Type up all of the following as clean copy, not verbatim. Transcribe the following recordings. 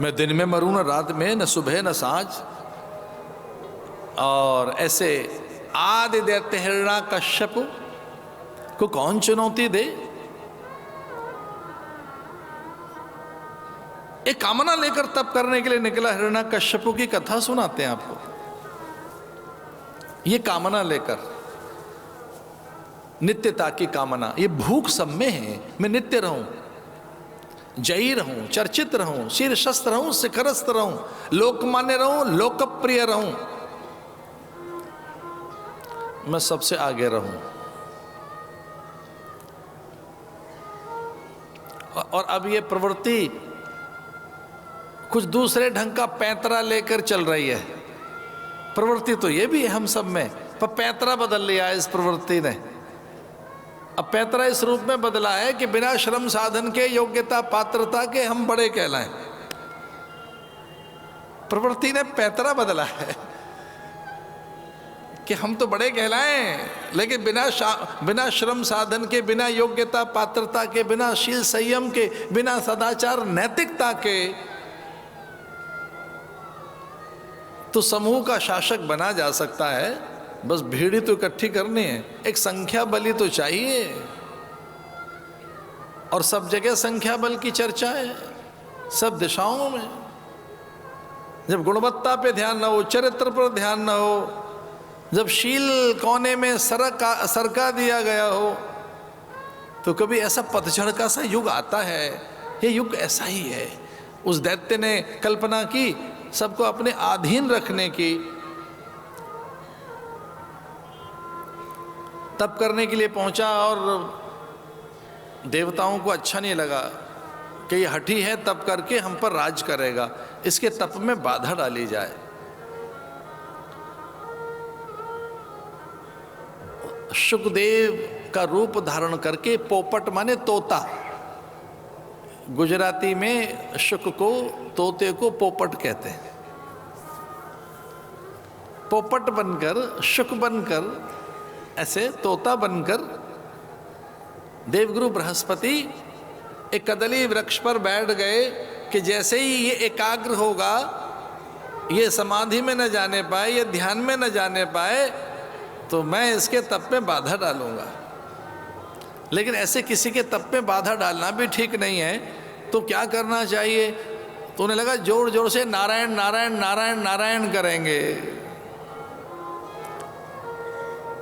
मैं दिन में मरूं न रात में, न सुबह न सांझ। और ऐसे आदि दैत्य हिरण्याकश्यप को कौन चुनौती दे? एक कामना लेकर तप करने के लिए निकला हिरण्याकश्यप की कथा सुनाते हैं आपको। ये कामना लेकर, नित्यता की कामना, ये भूख सब में है। मैं नित्य रहूं, जयी रहूं, चर्चित रहूं, शीर्षस्थ रहूं, शिखरस्थ रहूं, लोकमान्य रहूं, लोकप्रिय रहूं, मैं सबसे आगे रहूं। और अब ये प्रवृत्ति कुछ दूसरे ढंग का पैंतरा लेकर चल रही है। प्रवृत्ति तो ये भी है हम सब में, पर पैंतरा बदल लिया है इस प्रवृत्ति ने। अब पैंतरा इस रूप में बदला है कि बिना श्रम साधन के, योग्यता पात्रता के हम बड़े कहलाएं। प्रवृत्ति ने पैंतरा बदला है कि हम तो बड़े कहलाएं, लेकिन बिना श्रम साधन के, बिना योग्यता पात्रता के, बिना शील संयम के, बिना सदाचार नैतिकता के तो समूह का शासक बना जा सकता है। बस भीड़ ही तो इकट्ठी करनी है, एक संख्या बली तो चाहिए। और सब जगह संख्या बल की चर्चा है, सब दिशाओं में। जब गुणवत्ता पे ध्यान न हो, चरित्र पर ध्यान न हो, जब शील कोने में सरका दिया गया हो, तो कभी ऐसा पतझड़ का सा युग आता है। ये युग ऐसा ही है। उस दैत्य ने कल्पना की सबको अपने अधीन रखने की। तप करने के लिए पहुंचा और देवताओं को अच्छा नहीं लगा कि ये हठी है, तप करके हम पर राज करेगा, इसके तप में बाधा डाली जाए। शुकदेव का रूप धारण करके, पोपट माने तोता, गुजराती में शुक को, तोते को पोपट कहते हैं। पोपट बनकर, शुक बनकर, ऐसे तोता बनकर देवगुरु बृहस्पति एक कदली वृक्ष पर बैठ गए कि जैसे ही ये एकाग्र होगा, ये समाधि में न जाने पाए, ये ध्यान में न जाने पाए, तो मैं इसके तप में बाधा डालूंगा। लेकिन ऐसे किसी के तप में बाधा डालना भी ठीक नहीं है। तो क्या करना चाहिए? तो उन्हें लगा जोर जोर से नारायण नारायण नारायण नारायण करेंगे।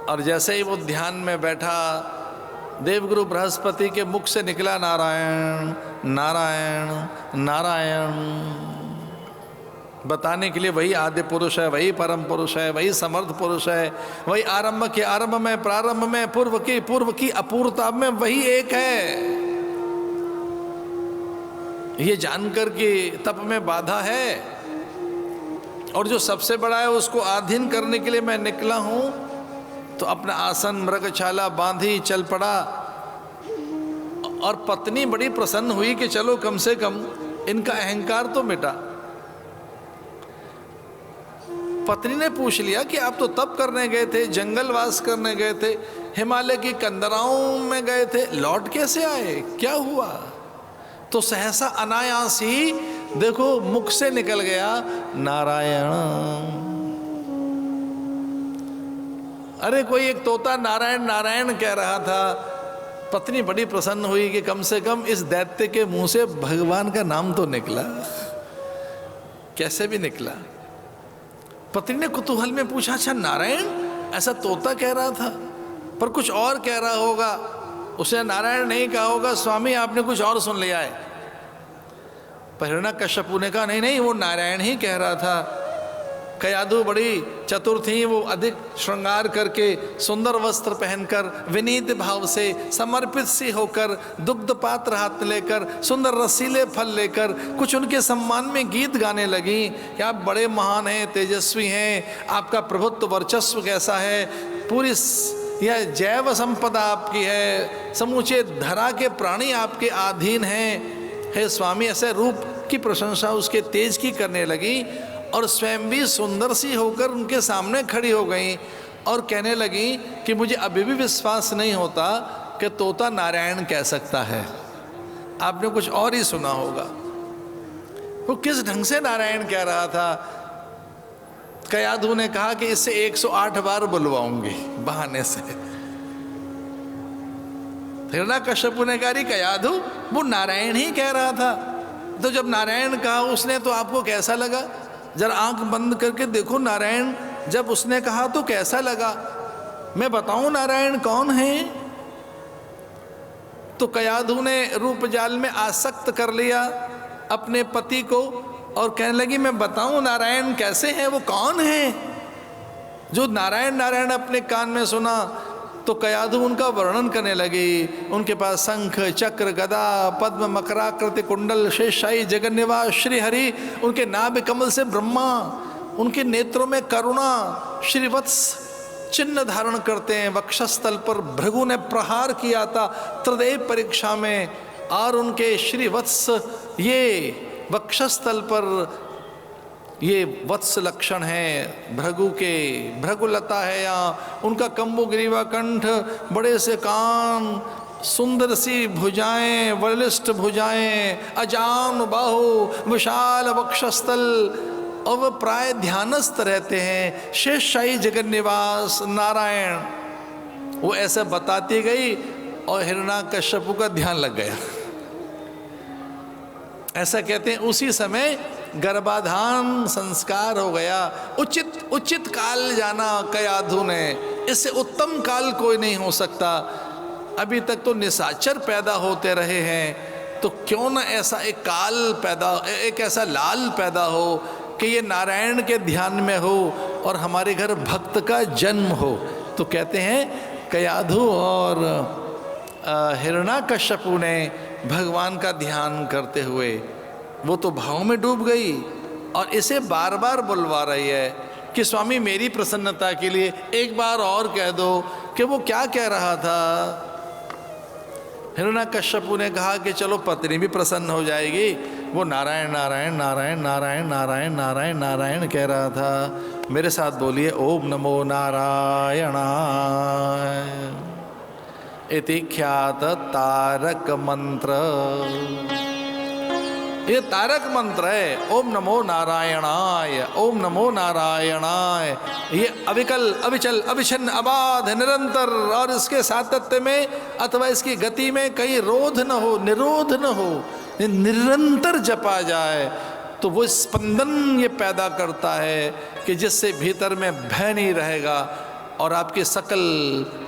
और जैसे ही वो ध्यान में बैठा, देवगुरु बृहस्पति के मुख से निकला नारायण नारायण नारायण, बताने के लिए वही आद्य पुरुष है, वही परम पुरुष है, वही समर्थ पुरुष है, वही आरंभ के आरंभ में, प्रारंभ में, पूर्व की अपूर्वता में वही एक है। ये जानकर कि तप में बाधा है और जो सबसे बड़ा है उसको आधीन करने के लिए मैं निकला हूं, तो अपना आसन मृगछाला बांधी चल पड़ा। और पत्नी बड़ी प्रसन्न हुई कि चलो कम से कम इनका अहंकार तो मिटा। पत्नी ने पूछ लिया कि आप तो तप करने गए थे, जंगलवास करने गए थे, हिमालय की कंदराओं में गए थे, लौट कैसे आए, क्या हुआ? तो सहसा अनायास ही देखो मुख से निकल गया नारायण। अरे कोई एक तोता नारायण नारायण कह रहा था। पत्नी बड़ी प्रसन्न हुई कि कम से कम इस दैत्य के मुंह से भगवान का नाम तो निकला। कैसे भी निकला। पत्नी ने कुतूहल में पूछा, अच्छा नारायण ऐसा तोता कह रहा था, पर कुछ और कह रहा होगा। उसने नारायण नहीं कहा होगा, स्वामी आपने कुछ और सुन लिया है। पर हिरण्याकश्यप ने कहा नहीं नहीं, वो नारायण ही कह रहा था। कयादू बड़ी चतुर थी, वो अधिक श्रृंगार करके, सुंदर वस्त्र पहनकर, विनीत भाव से, समर्पित सी होकर, दुग्ध पात्र हाथ लेकर, सुंदर रसीले फल लेकर कुछ उनके सम्मान में गीत गाने लगी कि आप बड़े महान हैं, तेजस्वी हैं, आपका प्रभुत्व वर्चस्व कैसा है, पूरी यह जैव संपदा आपकी है, समूचे धरा के प्राणी आपके अधीन हैं। हे स्वामी, ऐसे रूप की प्रशंसा उसके तेज की करने लगी और स्वयं भी सुंदर सी होकर उनके सामने खड़ी हो गई और कहने लगी कि मुझे अभी भी विश्वास नहीं होता कि तोता नारायण कह सकता है, आपने कुछ और ही सुना होगा। वो किस ढंग से नारायण कह रहा था। कयाधु ने कहा कि इससे 108 बार बुलवाऊंगी बहाने से। हिरण्यकश्यप ने कहा कयाधु वो नारायण ही कह रहा था। तो जब नारायण कहा उसने तो आपको कैसा लगा? जरा आंख बंद करके देखो नारायण जब उसने कहा तो कैसा लगा। मैं बताऊं नारायण कौन है? तो कयाधु ने रूप जाल में आसक्त कर लिया अपने पति को और कहने लगी मैं बताऊं नारायण कैसे हैं, वो कौन है? जो नारायण नारायण अपने कान में सुना तो कयाधु उनका वर्णन करने लगी। उनके पास शंख चक्र गदा पद्म मकराकृति कुंडल शेषशाही जगन्निवास श्री हरि, उनके नाभि कमल से ब्रह्मा, उनके नेत्रों में करुणा, श्रीवत्स चिन्ह धारण करते हैं, वक्षस्थल पर भृगु ने प्रहार किया था त्रिदेव परीक्षा में, और उनके श्रीवत्स ये वक्षस्थल पर ये वत्स लक्षण है भृगु के, भृगुलता है यहाँ, उनका कंबु ग्रीवा कंठ, बड़े से कान, सुंदर सी भुजाएं, बलिष्ठ भुजाएं, अजान बाहु, विशाल वक्षस्थल, और वह प्राय ध्यानस्थ रहते हैं। शेषशाही जगन्निवास नारायण, वो ऐसे बताती गई और हिरण्यकश्यप का ध्यान लग गया। ऐसा कहते हैं उसी समय गर्भाधान संस्कार हो गया। उचित काल जाना कयाधु ने, इससे उत्तम काल कोई नहीं हो सकता। अभी तक तो निशाचर पैदा होते रहे हैं, तो क्यों ना ऐसा एक काल पैदा, एक ऐसा लाल पैदा हो कि ये नारायण के ध्यान में हो और हमारे घर भक्त का जन्म हो। तो कहते हैं कयाधु और हिरण्यकश्यप ने भगवान का ध्यान करते हुए वो तो भाव में डूब गई और इसे बार बार बुलवा रही है कि स्वामी मेरी प्रसन्नता के लिए एक बार और कह दो कि वो क्या कह रहा था। हिरण्यकश्यप ने कहा कि चलो पत्नी भी प्रसन्न हो जाएगी। वो नारायण नारायण नारायण नारायण नारायण नारायण नारायण कह रहा था। मेरे साथ बोलिए ओम नमो नारायणाय इति ख्यात तारक मंत्र। ये तारक मंत्र है ओम नमो नारायणाय, ओम नमो नारायणाय। ये अविकल अविचल अविछिन्न अबाध निरंतर, और इसके सातत्य में अथवा इसकी गति में कहीं रोध न हो, निरोध न हो, निरंतर जपा जाए तो वो स्पंदन ये पैदा करता है कि जिससे भीतर में भय नहीं रहेगा और आपकी सकल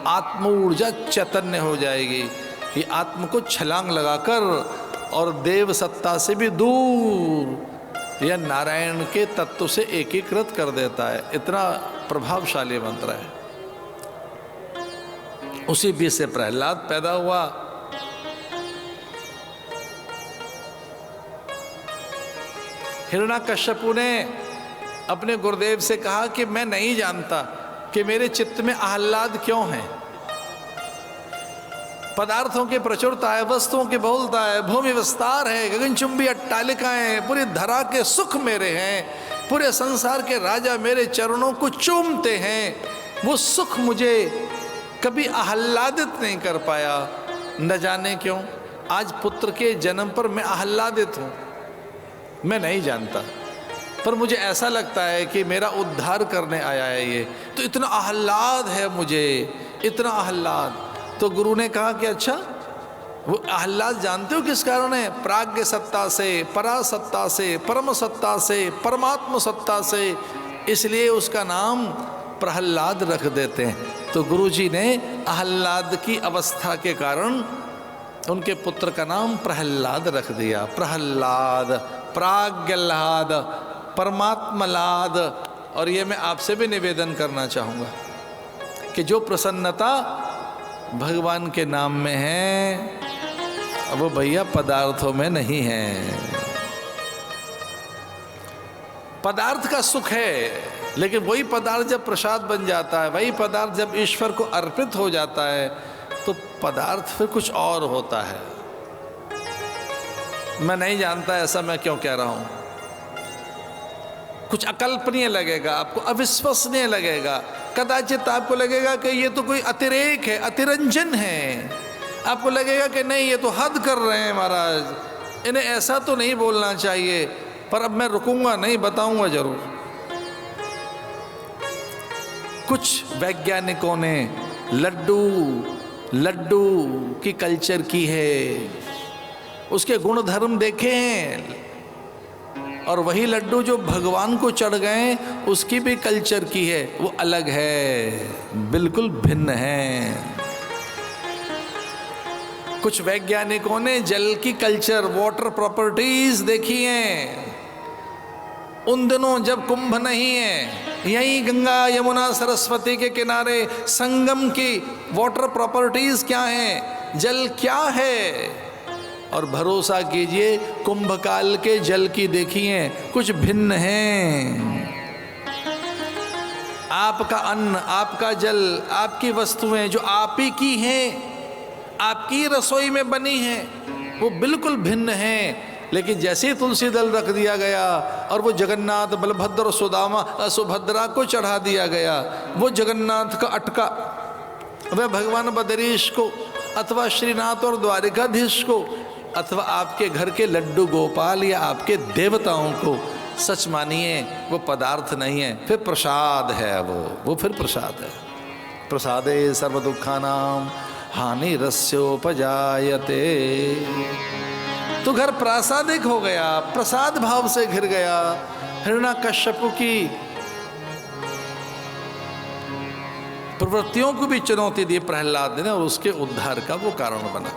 आत्म ऊर्जा चैतन्य हो जाएगी। ये आत्म को छलांग लगाकर और देव सत्ता से भी दूर यह नारायण के तत्व से एकीकृत कर देता है। इतना प्रभावशाली मंत्र है। उसी बीच से प्रहलाद पैदा हुआ। हिरण्यकश्यप ने अपने गुरुदेव से कहा कि मैं नहीं जानता कि मेरे चित्त में आह्लाद क्यों है। पदार्थों की प्रचुरता है, वस्तुओं की बहुलता है, भूमि विस्तार है, गगनचुंबी अट्टालिकाएं, पूरी धरा के सुख मेरे हैं, पूरे संसार के राजा मेरे चरणों को चूमते हैं। वो सुख मुझे कभी आह्लादित नहीं कर पाया, न जाने क्यों। आज पुत्र के जन्म पर मैं आह्लादित हूँ, मैं नहीं जानता, पर मुझे ऐसा लगता है कि मेरा उद्धार करने आया है ये, तो इतना आह्लाद है मुझे, इतना आह्लाद। तो गुरु ने कहा कि अच्छा वो आह्लाद जानते हो किस कारण है? प्राज्ञ सत्ता से, परासत्ता से, परम सत्ता से, परमात्म सत्ता से, इसलिए उसका नाम प्रहलाद रख देते हैं। तो गुरुजी ने आह्लाद की अवस्था के कारण उनके पुत्र का नाम प्रहलाद रख दिया। प्रहलाद, प्राज्ञलाद, परमात्मलाद। और ये मैं आपसे भी निवेदन करना चाहूँगा कि जो प्रसन्नता भगवान के नाम में है वो भैया पदार्थों में नहीं है। पदार्थ का सुख है, लेकिन वही पदार्थ जब प्रसाद बन जाता है, वही पदार्थ जब ईश्वर को अर्पित हो जाता है, तो पदार्थ फिर कुछ और होता है। मैं नहीं जानता ऐसा मैं क्यों कह रहा हूं। कुछ अकल्पनीय लगेगा आपको, अविश्वसनीय लगेगा, कदाचित आपको लगेगा कि ये तो कोई अतिरेक है, अतिरंजन है। आपको लगेगा कि नहीं ये तो हद कर रहे हैं महाराज, इन्हें ऐसा तो नहीं बोलना चाहिए। पर अब मैं रुकूंगा नहीं, बताऊंगा जरूर। कुछ वैज्ञानिकों ने लड्डू की कल्चर की है, उसके गुण धर्म देखे हैं, और वही लड्डू जो भगवान को चढ़ गए उसकी भी कल्चर की है, वो अलग है, बिल्कुल भिन्न है। कुछ वैज्ञानिकों ने जल की कल्चर, वाटर प्रॉपर्टीज देखी हैं। उन दिनों जब कुंभ नहीं है, यहीं गंगा यमुना सरस्वती के किनारे संगम की वाटर प्रॉपर्टीज क्या हैं, जल क्या है, और भरोसा कीजिए कुंभ काल के जल की देखिए कुछ भिन्न हैं। आपका अन्न, आपका जल, आपकी वस्तुएं जो आप ही की हैं, आपकी रसोई में बनी हैं, वो बिल्कुल भिन्न हैं। लेकिन जैसे ही तुलसी दल रख दिया गया और वो जगन्नाथ, बलभद्र और सुभद्रा को चढ़ा दिया गया, वो जगन्नाथ का अटका वह भगवान बदरीश को, अथवा श्रीनाथ और द्वारिकाधीश को, अथवा आपके घर के लड्डू गोपाल या आपके देवताओं को, सच मानिए वो पदार्थ नहीं है, फिर प्रसाद है। वो फिर प्रसाद है। प्रसादे सर्व दुखानाम हानि रस्योपजायते। तो घर प्रासादिक हो गया, प्रसाद भाव से घिर गया। हिरण्यकश्यप की प्रवृत्तियों को भी चुनौती दी प्रहलाद ने, और उसके उद्धार का वो कारण बना।